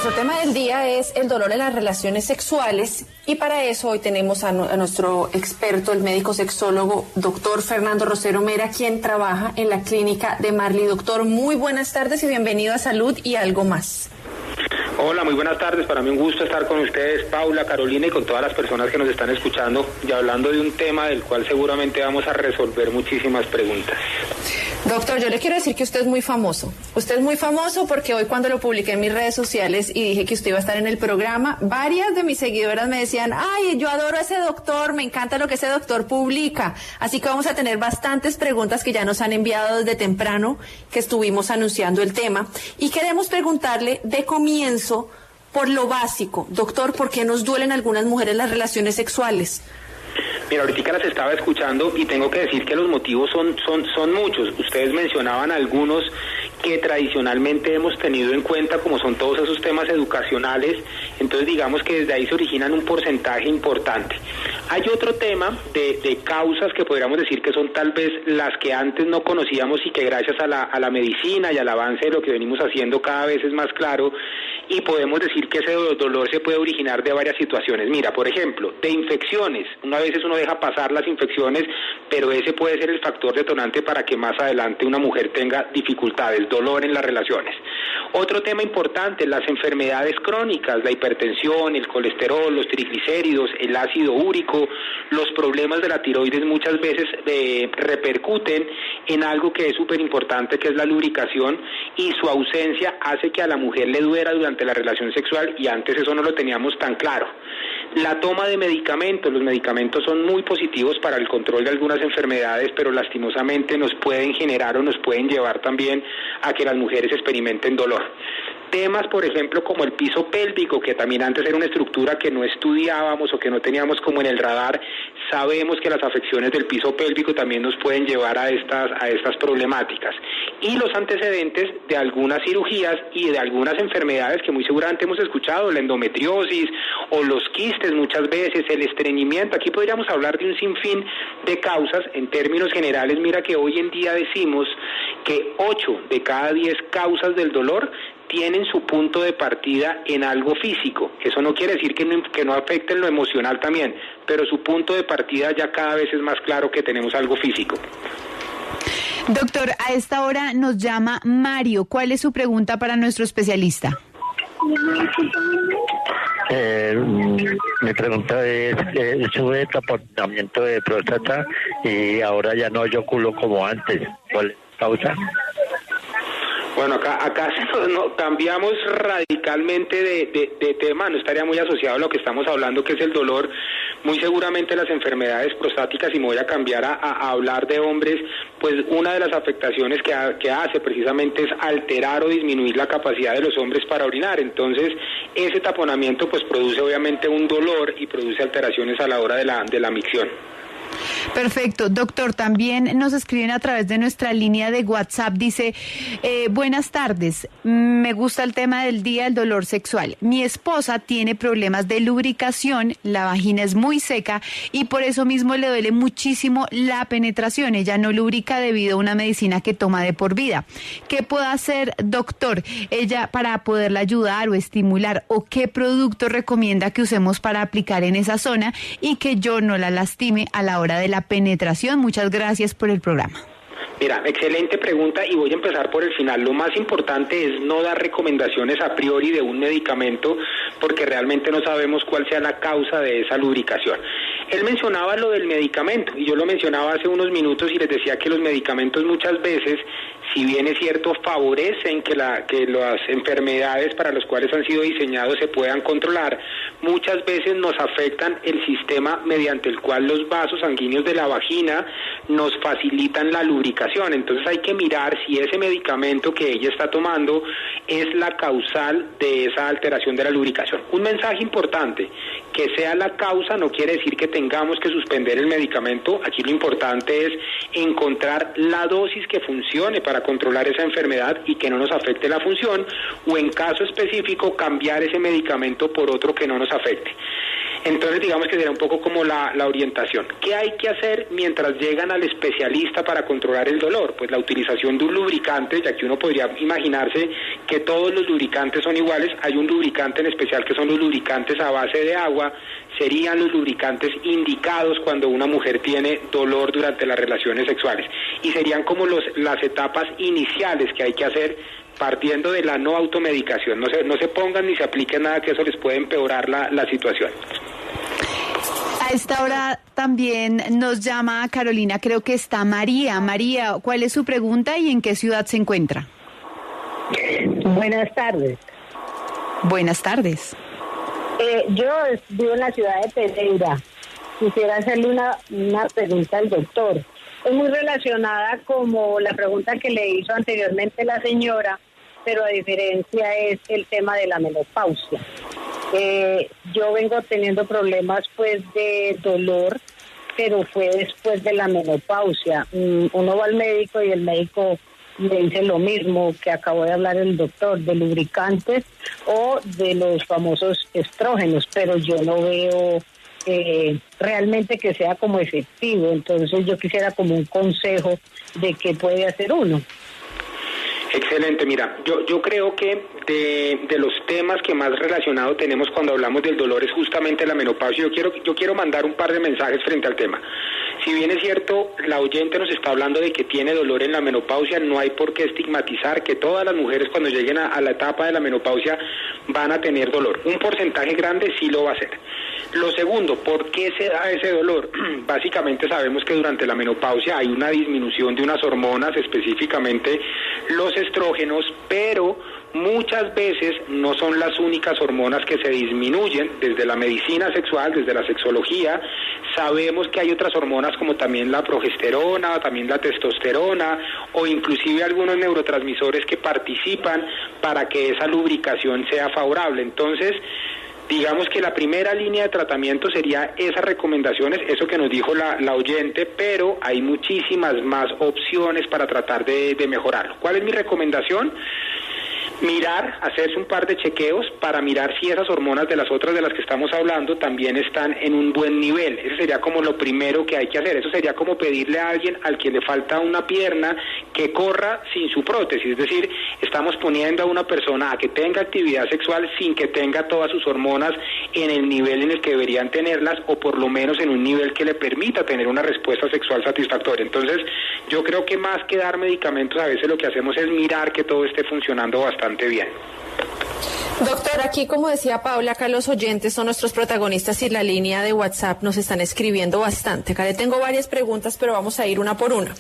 Nuestro tema del día es el dolor en las relaciones sexuales y para eso hoy tenemos a nuestro experto, el médico sexólogo, doctor Fernando Rosero Mera, quien trabaja en la clínica de Marley. Doctor, muy buenas tardes y bienvenido a Salud y Algo Más. Hola, muy buenas tardes. Para mí un gusto estar con ustedes, Paula, Carolina, y con todas las personas que nos están escuchando y hablando de un tema del cual seguramente vamos a resolver muchísimas preguntas. Doctor, yo le quiero decir que usted es muy famoso. Usted es muy famoso porque hoy cuando lo publiqué en mis redes sociales y dije que usted iba a estar en el programa, varias de mis seguidoras me decían, ay, yo adoro a ese doctor, me encanta lo que ese doctor publica. Así que vamos a tener bastantes preguntas que ya nos han enviado desde temprano que estuvimos anunciando el tema. Y queremos preguntarle de comienzo por lo básico. Doctor, ¿por qué nos duelen a algunas mujeres las relaciones sexuales? Mira, ahorita las estaba escuchando y tengo que decir que los motivos son muchos. Ustedes mencionaban algunos que tradicionalmente hemos tenido en cuenta, como son todos esos temas educacionales, entonces digamos que desde ahí se originan un porcentaje importante. Hay otro tema de causas que podríamos decir que son tal vez las que antes no conocíamos y que gracias a la medicina y al avance de lo que venimos haciendo cada vez es más claro, y podemos decir que ese dolor se puede originar de varias situaciones. Mira, por ejemplo, de infecciones. Una vez uno deja pasar las infecciones, pero ese puede ser el factor detonante para que más adelante una mujer tenga dificultades, dolor en las relaciones. Otro tema importante, las enfermedades crónicas, la hipertensión, el colesterol, los triglicéridos, el ácido úrico, los problemas de la tiroides muchas veces repercuten en algo que es súper importante, que es la lubricación, y su ausencia hace que a la mujer le duela durante la relación sexual, y antes eso no lo teníamos tan claro. La toma de medicamentos, los medicamentos son muy positivos para el control de algunas enfermedades, pero lastimosamente nos pueden generar o nos pueden llevar también a que las mujeres experimenten dolor. Temas, por ejemplo, como el piso pélvico, que también antes era una estructura que no estudiábamos o que no teníamos como en el radar, sabemos que las afecciones del piso pélvico también nos pueden llevar a estas problemáticas. Y los antecedentes de algunas cirugías y de algunas enfermedades que muy seguramente hemos escuchado, la endometriosis o los quistes muchas veces, el estreñimiento. Aquí podríamos hablar de un sinfín de causas. En términos generales, mira que hoy en día decimos que 8 de cada 10 causas del dolor tienen su punto de partida en algo físico. Eso no quiere decir que no afecte en lo emocional también, pero su punto de partida ya cada vez es más claro que tenemos algo físico. Doctor, a esta hora nos llama Mario. ¿Cuál es su pregunta para nuestro especialista? Mi pregunta es, sube taponamiento de próstata y ahora ya no eyaculo como antes. ¿Cuál es la causa? Bueno, acá cambiamos radicalmente de tema, no estaría muy asociado a lo que estamos hablando, que es el dolor, muy seguramente las enfermedades prostáticas, y me voy a cambiar a hablar de hombres. Pues una de las afectaciones que hace precisamente es alterar o disminuir la capacidad de los hombres para orinar. Entonces, ese taponamiento pues produce obviamente un dolor y produce alteraciones a la hora de la micción. Perfecto. Doctor, también nos escriben a través de nuestra línea de WhatsApp. Dice, buenas tardes, me gusta el tema del día, el dolor sexual. Mi esposa tiene problemas de lubricación, la vagina es muy seca y por eso mismo le duele muchísimo la penetración. Ella no lubrica debido a una medicina que toma de por vida. ¿Qué puede hacer, doctor, ella para poderla ayudar o estimular? ¿O qué producto recomienda que usemos para aplicar en esa zona y que yo no la lastime a la hora de la penetración? Muchas gracias por el programa. Mira, excelente pregunta, y voy a empezar por el final. Lo más importante es no dar recomendaciones a priori de un medicamento porque realmente no sabemos cuál sea la causa de esa lubricación. Él mencionaba lo del medicamento y yo lo mencionaba hace unos minutos y les decía que los medicamentos muchas veces, si bien es cierto, favorecen que las enfermedades para las cuales han sido diseñados se puedan controlar, muchas veces nos afectan el sistema mediante el cual los vasos sanguíneos de la vagina nos facilitan la lubricación. Entonces hay que mirar si ese medicamento que ella está tomando es la causal de esa alteración de la lubricación. Un mensaje importante, que sea la causa no quiere decir que tengamos que suspender el medicamento. Aquí lo importante es encontrar la dosis que funcione para controlar esa enfermedad y que no nos afecte la función, o en caso específico cambiar ese medicamento por otro que no nos afecte. Entonces digamos que será un poco como la orientación. ¿Qué hay que hacer mientras llegan al especialista para controlar el dolor? Pues la utilización de un lubricante, ya que uno podría imaginarse que todos los lubricantes son iguales. Hay un lubricante en especial que son los lubricantes a base de agua. Serían los lubricantes indicados cuando una mujer tiene dolor durante las relaciones sexuales. Y serían como las etapas iniciales que hay que hacer partiendo de la no automedicación. No se pongan ni se apliquen nada, que eso les puede empeorar la situación. A esta hora también nos llama Carolina, creo que está María. María, ¿cuál es su pregunta y en qué ciudad se encuentra? Buenas tardes. Buenas tardes. Yo vivo en la ciudad de Pereira. Quisiera hacerle una pregunta al doctor. Es muy relacionada como la pregunta que le hizo anteriormente la señora, pero a diferencia es el tema de la menopausia. Yo vengo teniendo problemas pues de dolor, pero fue después de la menopausia. Uno va al médico y el médico le dice lo mismo que acabó de hablar el doctor, de lubricantes o de los famosos estrógenos, pero yo no veo realmente que sea como efectivo. Entonces yo quisiera como un consejo de qué puede hacer uno. Excelente, mira, yo creo que de los temas que más relacionado tenemos cuando hablamos del dolor es justamente la menopausia. Yo quiero mandar un par de mensajes frente al tema. Si bien es cierto, la oyente nos está hablando de que tiene dolor en la menopausia, no hay por qué estigmatizar que todas las mujeres cuando lleguen a la etapa de la menopausia van a tener dolor. Un porcentaje grande sí lo va a hacer. Lo segundo, ¿por qué se da ese dolor? Básicamente sabemos que durante la menopausia hay una disminución de unas hormonas, específicamente los estrógenos, pero muchas veces no son las únicas hormonas que se disminuyen. Desde la medicina sexual, desde la sexología, sabemos que hay otras hormonas como también la progesterona, también la testosterona o inclusive algunos neurotransmisores que participan para que esa lubricación sea favorable. Entonces, digamos que la primera línea de tratamiento sería esas recomendaciones, eso que nos dijo la oyente, pero hay muchísimas más opciones para tratar de mejorarlo. ¿Cuál es mi recomendación? Mirar, hacerse un par de chequeos para mirar si esas hormonas de las otras de las que estamos hablando también están en un buen nivel. Eso sería como lo primero que hay que hacer. Eso sería como pedirle a alguien al que le falta una pierna que corra sin su prótesis. Es decir, estamos poniendo a una persona a que tenga actividad sexual sin que tenga todas sus hormonas en el nivel en el que deberían tenerlas, o por lo menos en un nivel que le permita tener una respuesta sexual satisfactoria. Entonces, yo creo que más que dar medicamentos, a veces lo que hacemos es mirar que todo esté funcionando bastante bien. Doctor, aquí como decía Paula, acá los oyentes son nuestros protagonistas y la línea de WhatsApp nos están escribiendo bastante. Acá le tengo varias preguntas, pero vamos a ir una por una.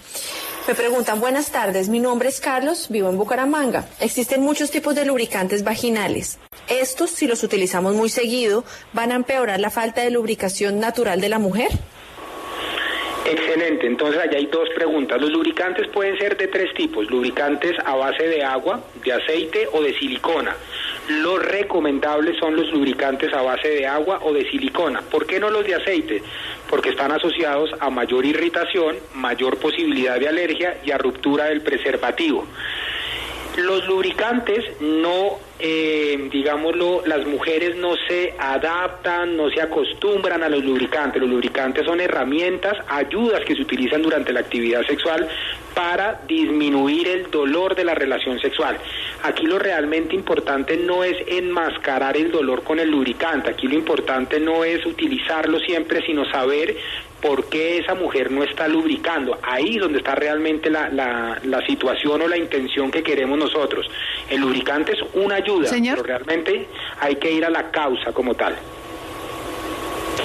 Me preguntan, buenas tardes, mi nombre es Carlos, vivo en Bucaramanga. Existen muchos tipos de lubricantes vaginales. Estos, si los utilizamos muy seguido, ¿van a empeorar la falta de lubricación natural de la mujer? Excelente, entonces allá hay dos preguntas. Los lubricantes pueden ser de tres tipos: lubricantes a base de agua, de aceite o de silicona. Los recomendables son los lubricantes a base de agua o de silicona. ¿Por qué no los de aceite? Porque están asociados a mayor irritación, mayor posibilidad de alergia y a ruptura del preservativo. Los lubricantes no, digámoslo, las mujeres no se adaptan, no se acostumbran a los lubricantes. Los lubricantes son herramientas, ayudas que se utilizan durante la actividad sexual para disminuir el dolor de la relación sexual. Aquí lo realmente importante no es enmascarar el dolor con el lubricante. Aquí lo importante no es utilizarlo siempre, sino saber por qué esa mujer no está lubricando. Ahí es donde está realmente la situación o la intención que queremos nosotros. El lubricante es una ayuda, señor, pero realmente hay que ir a la causa como tal.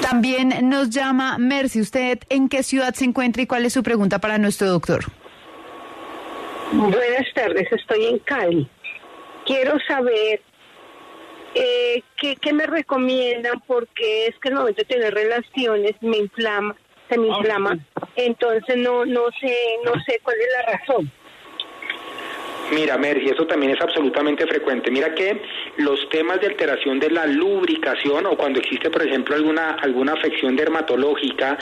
También nos llama Mercy. ¿Usted en qué ciudad se encuentra y cuál es su pregunta para nuestro doctor? Buenas tardes, estoy en Cali. Quiero saber ¿qué me recomiendan? Porque es que al momento de tener relaciones se me inflama, entonces no sé cuál es la razón. Mira, Mercy, eso también es absolutamente frecuente. Mira que los temas de alteración de la lubricación o cuando existe, por ejemplo, alguna afección dermatológica,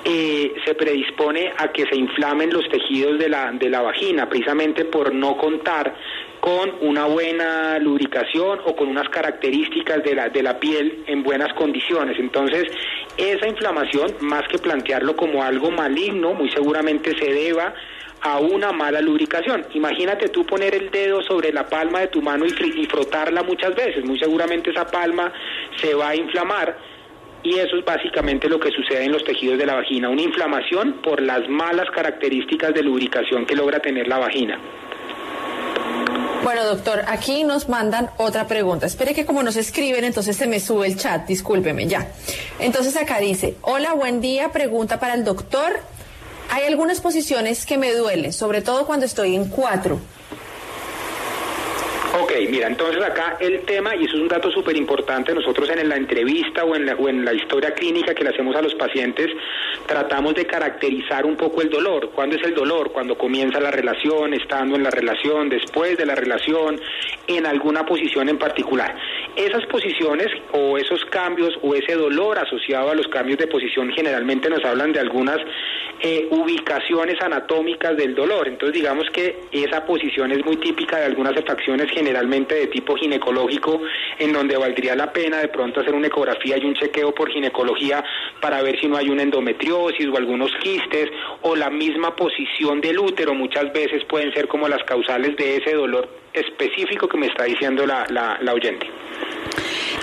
se predispone a que se inflamen los tejidos de la vagina, precisamente por no contar con una buena lubricación o con unas características de la piel en buenas condiciones. Entonces, esa inflamación, más que plantearlo como algo maligno, muy seguramente se deba a una mala lubricación. Imagínate tú poner el dedo sobre la palma de tu mano y frotarla muchas veces, muy seguramente esa palma se va a inflamar. Y eso es básicamente lo que sucede en los tejidos de la vagina, una inflamación por las malas características de lubricación que logra tener la vagina. Bueno, doctor, aquí nos mandan otra pregunta. Espere que como nos escriben, entonces se me sube el chat, discúlpeme, ya. Entonces acá dice, hola, buen día, pregunta para el doctor. Hay algunas posiciones que me duelen, sobre todo cuando estoy en 4. Ok, mira, entonces acá el tema, y eso es un dato súper importante, nosotros en la entrevista o en la historia clínica que le hacemos a los pacientes, tratamos de caracterizar un poco el dolor. ¿Cuándo es el dolor? Cuando comienza la relación, estando en la relación, después de la relación, en alguna posición en particular. Esas posiciones o esos cambios o ese dolor asociado a los cambios de posición generalmente nos hablan de algunas ubicaciones anatómicas del dolor. Entonces digamos que esa posición es muy típica de algunas afecciones generalmente de tipo ginecológico, en donde valdría la pena de pronto hacer una ecografía y un chequeo por ginecología para ver si no hay una endometriosis o algunos quistes, o la misma posición del útero muchas veces pueden ser como las causales de ese dolor específico que me está diciendo la oyente.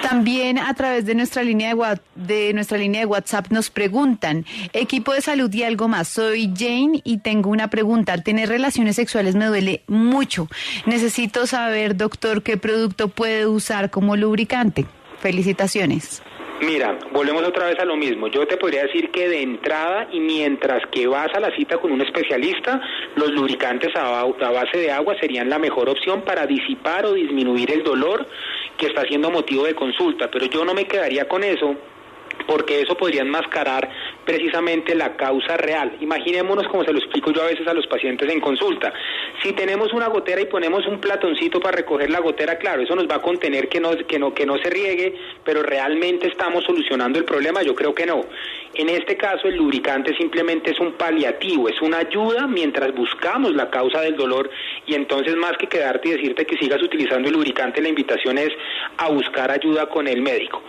También a través de nuestra línea de WhatsApp nos preguntan, equipo de salud y algo más, soy Jane y tengo una pregunta, al tener relaciones sexuales me duele mucho, necesito saber, doctor, qué producto puede usar como lubricante. Felicitaciones. Mira, volvemos otra vez a lo mismo. Yo te podría decir que de entrada y mientras que vas a la cita con un especialista, los lubricantes a base de agua serían la mejor opción para disipar o disminuir el dolor que está siendo motivo de consulta. Pero yo no me quedaría con eso, porque eso podría enmascarar precisamente la causa real. Imaginémonos, como se lo explico yo a veces a los pacientes en consulta, si tenemos una gotera y ponemos un platoncito para recoger la gotera, claro, eso nos va a contener que no se riegue, pero realmente estamos solucionando el problema. Yo creo que no. En este caso el lubricante simplemente es un paliativo, es una ayuda mientras buscamos la causa del dolor, y entonces más que quedarte y decirte que sigas utilizando el lubricante, la invitación es a buscar ayuda con el médico.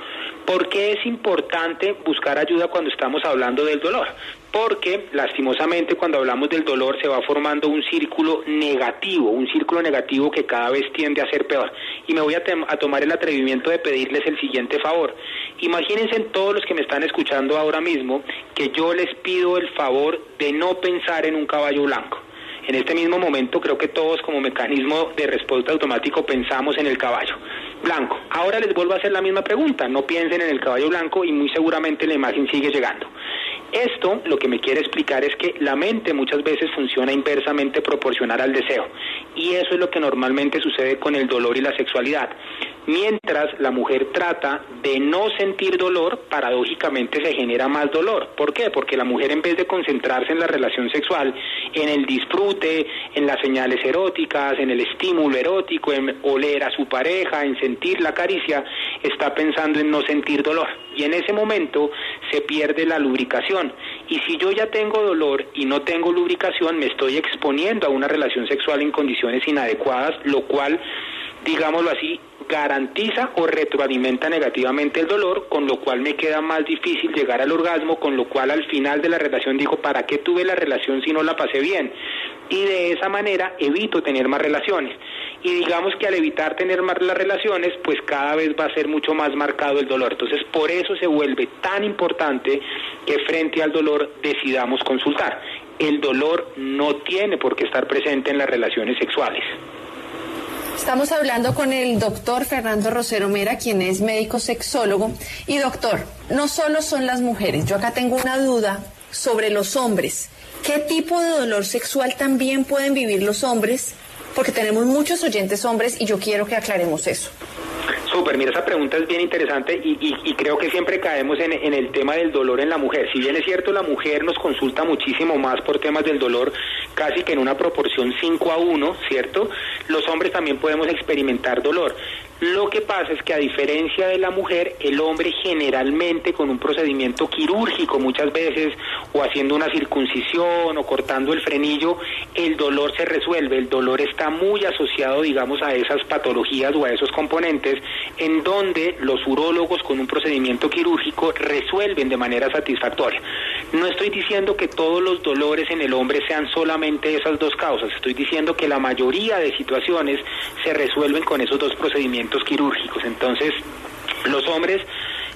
¿Por qué es importante buscar ayuda cuando estamos hablando del dolor? Porque lastimosamente cuando hablamos del dolor se va formando un círculo negativo que cada vez tiende a ser peor. Y me voy a tomar el atrevimiento de pedirles el siguiente favor. Imagínense todos los que me están escuchando ahora mismo que yo les pido el favor de no pensar en un caballo blanco. En este mismo momento creo que todos como mecanismo de respuesta automático pensamos en el caballo blanco. Ahora les vuelvo a hacer la misma pregunta, no piensen en el caballo blanco y muy seguramente la imagen sigue llegando. Esto lo que me quiere explicar es que la mente muchas veces funciona inversamente proporcional al deseo, y eso es lo que normalmente sucede con el dolor y la sexualidad. Mientras la mujer trata de no sentir dolor, paradójicamente se genera más dolor. ¿Por qué? Porque la mujer, en vez de concentrarse en la relación sexual, en el disfrute, en las señales eróticas, en el estímulo erótico, en oler a su pareja, en sentir la caricia, está pensando en no sentir dolor. Y en ese momento se pierde la lubricación. Y si yo ya tengo dolor y no tengo lubricación, me estoy exponiendo a una relación sexual en condiciones inadecuadas, lo cual, digámoslo así, garantiza o retroalimenta negativamente el dolor, con lo cual me queda más difícil llegar al orgasmo, con lo cual al final de la relación digo, ¿para qué tuve la relación si no la pasé bien? Y de esa manera evito tener más relaciones. Y digamos que al evitar tener más las relaciones, pues cada vez va a ser mucho más marcado el dolor. Entonces, por eso se vuelve tan importante que frente al dolor decidamos consultar. El dolor no tiene por qué estar presente en las relaciones sexuales. Estamos hablando con el doctor Fernando Rosero Mera, quien es médico sexólogo. Y doctor, no solo son las mujeres, yo acá tengo una duda sobre los hombres. ¿Qué tipo de dolor sexual también pueden vivir los hombres? Porque tenemos muchos oyentes hombres y yo quiero que aclaremos eso. Súper, mira, esa pregunta es bien interesante y creo que siempre caemos en el tema del dolor en la mujer. Si bien es cierto, la mujer nos consulta muchísimo más por temas del dolor, casi que en una proporción 5-1, ¿cierto? Los hombres también podemos experimentar dolor. Lo que pasa es que a diferencia de la mujer, el hombre generalmente con un procedimiento quirúrgico muchas veces, o haciendo una circuncisión o cortando el frenillo, el dolor se resuelve. El dolor está muy asociado, digamos, a esas patologías o a esos componentes en donde los urólogos con un procedimiento quirúrgico resuelven de manera satisfactoria. No estoy diciendo que todos los dolores en el hombre sean solamente esas dos causas, estoy diciendo que la mayoría de situaciones se resuelven con esos dos procedimientos quirúrgicos. Entonces, los hombres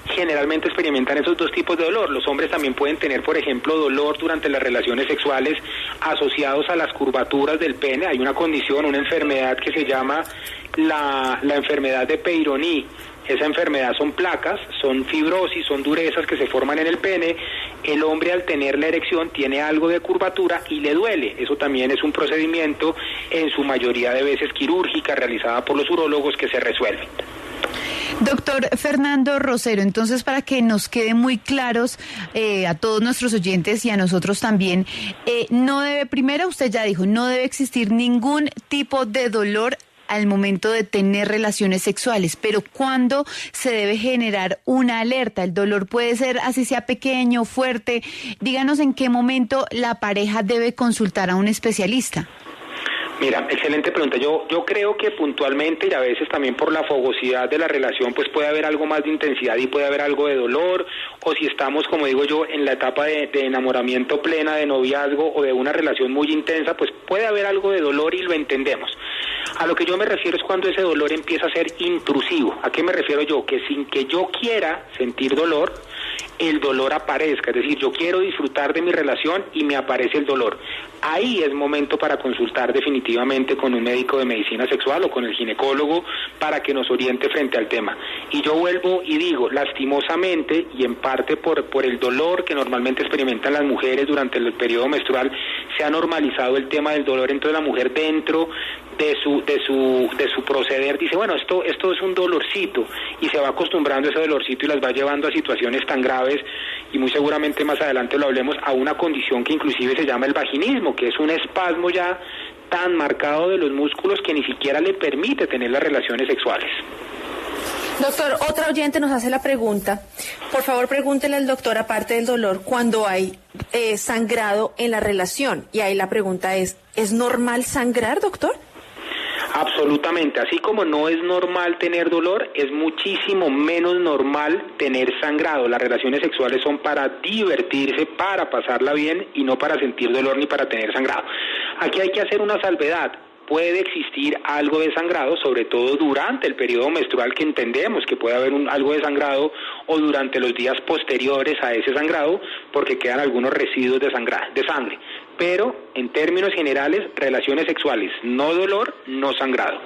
generalmente experimentan esos dos tipos de dolor. Los hombres también pueden tener, por ejemplo, dolor durante las relaciones sexuales asociados a las curvaturas del pene. Hay una condición, una enfermedad que se llama la enfermedad de Peyronie. Esa enfermedad son placas, son fibrosis, son durezas que se forman en el pene. El hombre, al tener la erección, tiene algo de curvatura y le duele. Eso también es un procedimiento, en su mayoría de veces quirúrgica, realizada por los urólogos, que se resuelve. Doctor Fernando Rosero, entonces, para que nos quede muy claros a todos nuestros oyentes y a nosotros también, no debe, primero usted ya dijo, no debe existir ningún tipo de dolor al momento de tener relaciones sexuales, pero ¿cuándo se debe generar una alerta? El dolor puede ser, así sea pequeño, fuerte. Díganos en qué momento la pareja debe consultar a un especialista. Mira, excelente pregunta. Yo creo que puntualmente, y a veces también por la fogosidad de la relación, pues puede haber algo más de intensidad y puede haber algo de dolor, o si estamos, como digo yo, en la etapa de enamoramiento plena, de noviazgo o de una relación muy intensa, pues puede haber algo de dolor y lo entendemos. A lo que yo me refiero es cuando ese dolor empieza a ser intrusivo. ¿A qué me refiero yo? Que sin que yo quiera sentir dolor, el dolor aparezca. Es decir, yo quiero disfrutar de mi relación y me aparece el dolor. Ahí es momento para consultar definitivamente con un médico de medicina sexual o con el ginecólogo para que nos oriente frente al tema. Y yo vuelvo y digo, lastimosamente, y en parte por el dolor que normalmente experimentan las mujeres durante el periodo menstrual, se ha normalizado el tema del dolor. Entonces la mujer, dentro de su proceder, dice, bueno, esto es un dolorcito, y se va acostumbrando a ese dolorcito y las va llevando a situaciones tan graves, y muy seguramente más adelante lo hablemos, a una condición que inclusive se llama el vaginismo, que es un espasmo ya tan marcado de los músculos que ni siquiera le permite tener las relaciones sexuales. Doctor, otra oyente nos hace la pregunta. Por favor, pregúntele al doctor, aparte del dolor, cuando hay sangrado en la relación. Y ahí la pregunta ¿es normal sangrar, doctor? Absolutamente, así como no es normal tener dolor, es muchísimo menos normal tener sangrado. Las relaciones sexuales son para divertirse, para pasarla bien y no para sentir dolor ni para tener sangrado. Aquí hay que hacer una salvedad. Puede existir algo de sangrado, sobre todo durante el periodo menstrual, que entendemos que puede haber algo de sangrado, o durante los días posteriores a ese sangrado, porque quedan algunos residuos de sangre. Pero, en términos generales, relaciones sexuales, no dolor, no sangrado.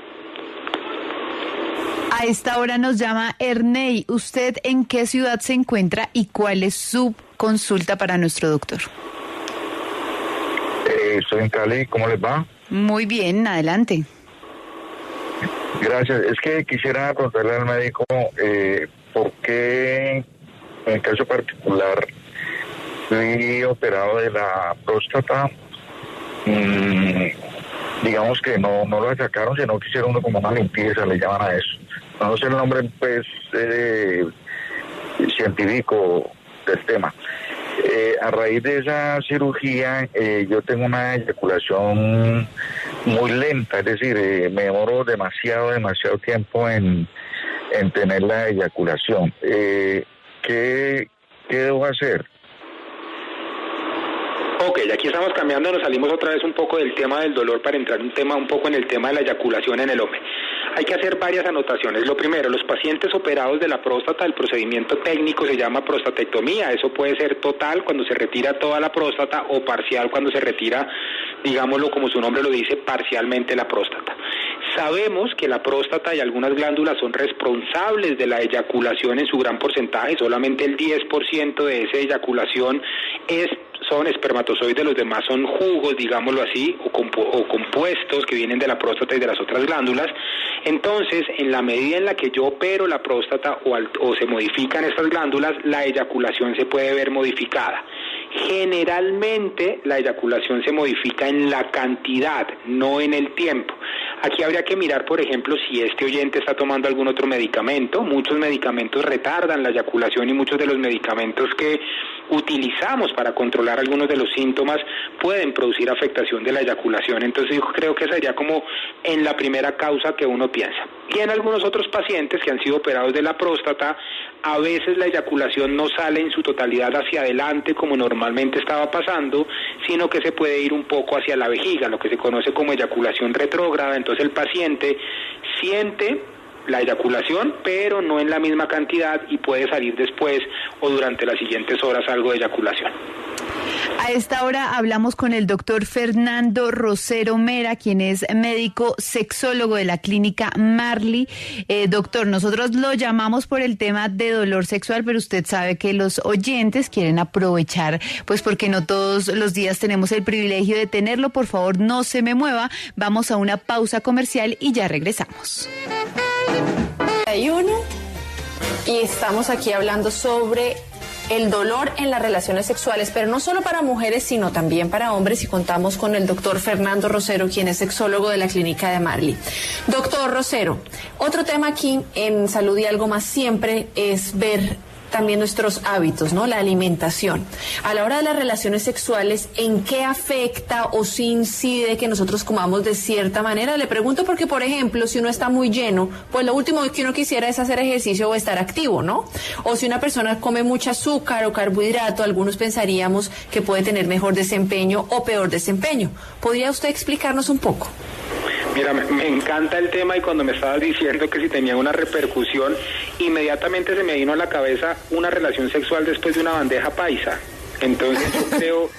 A esta hora nos llama Ernei. ¿Usted en qué ciudad se encuentra y cuál es su consulta para nuestro doctor? Estoy en Cali, ¿cómo les va? Muy bien, adelante. Gracias. Es que quisiera preguntarle al médico por qué, en el caso particular, fui operado de la próstata. Digamos que no lo sacaron, sino que hicieron como una limpieza, le llaman a eso. No sé el nombre, pues, científico del tema. A raíz de esa cirugía, yo tengo una eyaculación muy lenta, es decir, me demoro demasiado tiempo en tener la eyaculación. ¿Qué debo hacer? Ok, aquí estamos cambiando, nos salimos otra vez un poco del tema del dolor para entrar un poco en el tema de la eyaculación en el hombre. Hay que hacer varias anotaciones. Lo primero, los pacientes operados de la próstata, el procedimiento técnico se llama prostatectomía. Eso puede ser total cuando se retira toda la próstata, o parcial cuando se retira, digámoslo como su nombre lo dice, parcialmente la próstata. Sabemos que la próstata y algunas glándulas son responsables de la eyaculación en su gran porcentaje. Solamente el 10% de esa eyaculación son espermatozoides, los demás son jugos, digámoslo así, o compuestos que vienen de la próstata y de las otras glándulas. Entonces, en la medida en la que yo opero la próstata o se modifican estas glándulas, la eyaculación se puede ver modificada. Generalmente la eyaculación se modifica en la cantidad, no en el tiempo. Aquí habría que mirar, por ejemplo, si este oyente está tomando algún otro medicamento. Muchos medicamentos retardan la eyaculación y muchos de los medicamentos que utilizamos para controlar algunos de los síntomas pueden producir afectación de la eyaculación. Entonces yo creo que esa sería como en la primera causa que uno piensa. Y en algunos otros pacientes que han sido operados de la próstata, a veces la eyaculación no sale en su totalidad hacia adelante como normalmente estaba pasando, sino que se puede ir un poco hacia la vejiga, lo que se conoce como eyaculación retrógrada. Entonces el paciente siente la eyaculación, pero no en la misma cantidad y puede salir después o durante las siguientes horas algo de eyaculación. A esta hora hablamos con el doctor Fernando Rosero Mera, quien es médico sexólogo de la clínica Marley. Doctor, nosotros lo llamamos por el tema de dolor sexual, pero usted sabe que los oyentes quieren aprovechar, pues porque no todos los días tenemos el privilegio de tenerlo. Por favor, no se me mueva. Vamos a una pausa comercial y ya regresamos. Y estamos aquí hablando sobre el dolor en las relaciones sexuales, pero no solo para mujeres, sino también para hombres, y contamos con el doctor Fernando Rosero, quien es sexólogo de la clínica de Marley. Doctor Rosero, otro tema aquí en Salud y Algo Más siempre es ver también nuestros hábitos, ¿no? La alimentación. A la hora de las relaciones sexuales, ¿en qué afecta o si incide que nosotros comamos de cierta manera? Le pregunto porque, por ejemplo, si uno está muy lleno, pues lo último que uno quisiera es hacer ejercicio o estar activo, ¿no? O si una persona come mucho azúcar o carbohidrato, algunos pensaríamos que puede tener mejor desempeño o peor desempeño. ¿Podría usted explicarnos un poco? Mira, me encanta el tema, y cuando me estabas diciendo que si tenía una repercusión, inmediatamente se me vino a la cabeza una relación sexual después de una bandeja paisa. Entonces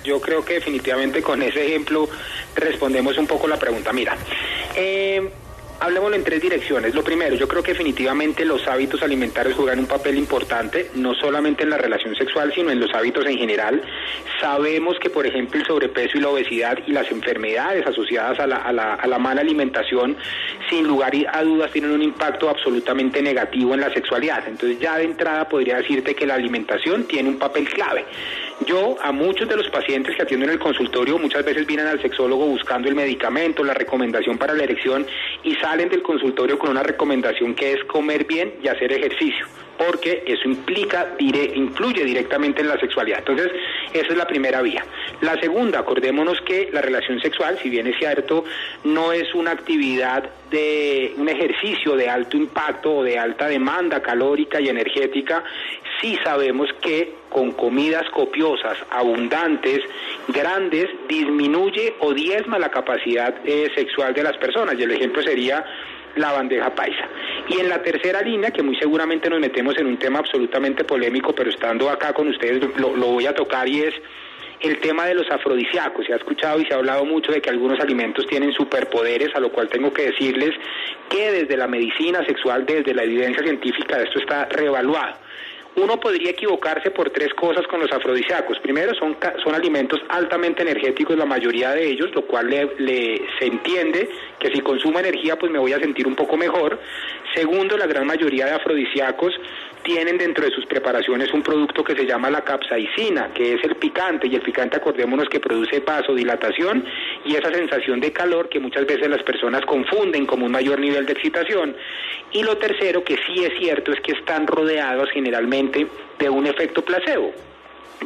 yo creo que definitivamente con ese ejemplo respondemos un poco la pregunta. Mira, hablemoslo en tres direcciones. Lo primero, yo creo que definitivamente los hábitos alimentarios juegan un papel importante, no solamente en la relación sexual, sino en los hábitos en general. Sabemos que, por ejemplo, el sobrepeso y la obesidad y las enfermedades asociadas a la mala alimentación, sin lugar a dudas, tienen un impacto absolutamente negativo en la sexualidad. Entonces, ya de entrada podría decirte que la alimentación tiene un papel clave. Yo, a muchos de los pacientes que atiendo en el consultorio, muchas veces vienen al sexólogo buscando el medicamento, la recomendación para la erección, y salen del consultorio con una recomendación que es comer bien y hacer ejercicio, porque eso influye directamente en la sexualidad. Entonces, esa es la primera vía. La segunda, acordémonos que la relación sexual, si bien es cierto, no es una actividad de un ejercicio de alto impacto o de alta demanda calórica y energética. Sí sabemos que con comidas copiosas, abundantes, grandes, disminuye o diezma la capacidad sexual de las personas, y el ejemplo sería la bandeja paisa. Y en la tercera línea, que muy seguramente nos metemos en un tema absolutamente polémico, pero estando acá con ustedes lo voy a tocar, y es el tema de los afrodisíacos. Se ha escuchado y se ha hablado mucho de que algunos alimentos tienen superpoderes, a lo cual tengo que decirles que desde la medicina sexual, desde la evidencia científica, esto está reevaluado. Uno podría equivocarse por tres cosas con los afrodisíacos. Primero, son alimentos altamente energéticos, la mayoría de ellos, lo cual se entiende que si consumo energía, pues me voy a sentir un poco mejor. Segundo, la gran mayoría de afrodisíacos tienen dentro de sus preparaciones un producto que se llama la capsaicina, que es el picante, y el picante, acordémonos, que produce vasodilatación y esa sensación de calor que muchas veces las personas confunden como un mayor nivel de excitación. Y lo tercero, que sí es cierto, es que están rodeados generalmente de un efecto placebo.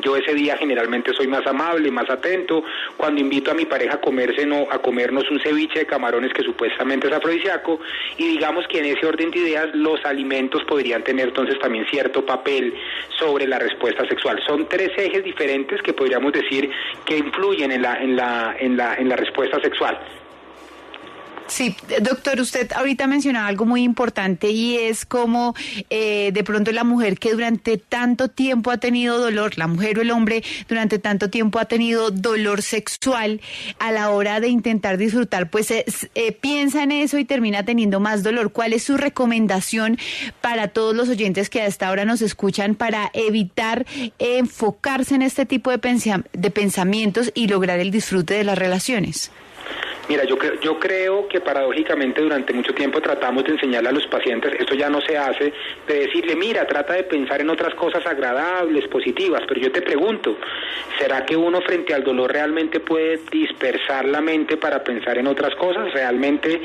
Yo ese día generalmente soy más amable, más atento. Cuando invito a mi pareja a comernos un ceviche de camarones que supuestamente es afrodisíaco, y digamos que en ese orden de ideas los alimentos podrían tener entonces también cierto papel sobre la respuesta sexual. Son tres ejes diferentes que podríamos decir que influyen en la respuesta sexual. Sí, doctor, usted ahorita mencionaba algo muy importante y es como de pronto la mujer que durante tanto tiempo ha tenido dolor, la mujer o el hombre durante tanto tiempo ha tenido dolor sexual, a la hora de intentar disfrutar, pues piensa en eso y termina teniendo más dolor. ¿Cuál es su recomendación para todos los oyentes que hasta ahora nos escuchan para evitar enfocarse en este tipo de pensamientos y lograr el disfrute de las relaciones? Mira, yo creo que paradójicamente durante mucho tiempo tratamos de enseñarle a los pacientes, esto ya no se hace, de decirle, mira, trata de pensar en otras cosas agradables, positivas, pero yo te pregunto, ¿será que uno frente al dolor realmente puede dispersar la mente para pensar en otras cosas? ¿Realmente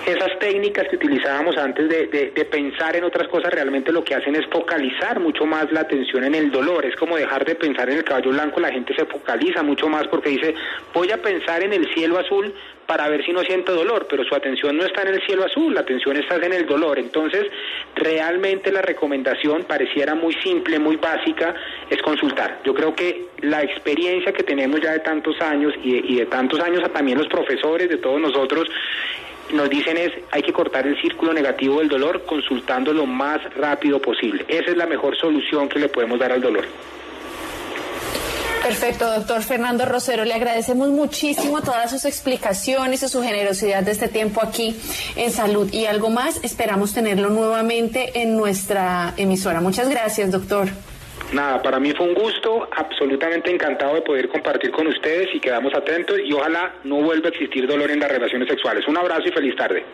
esas técnicas que utilizábamos antes de pensar en otras cosas realmente lo que hacen es focalizar mucho más la atención en el dolor? Es como dejar de pensar en el caballo blanco, la gente se focaliza mucho más porque dice, voy a pensar en el cielo azul para ver si no siento dolor, pero su atención no está en el cielo azul, la atención está en el dolor. Entonces, realmente la recomendación pareciera muy simple, muy básica, es consultar. Yo creo que la experiencia que tenemos ya de tantos años y de tantos años también los profesores, de todos nosotros, nos dicen hay que cortar el círculo negativo del dolor consultando lo más rápido posible. Esa es la mejor solución que le podemos dar al dolor. Perfecto, doctor Fernando Rosero, le agradecemos muchísimo todas sus explicaciones y su generosidad de este tiempo aquí en Salud y Algo Más. Esperamos tenerlo nuevamente en nuestra emisora. Muchas gracias, doctor. Nada, para mí fue un gusto, absolutamente encantado de poder compartir con ustedes y quedamos atentos y ojalá no vuelva a existir dolor en las relaciones sexuales. Un abrazo y feliz tarde.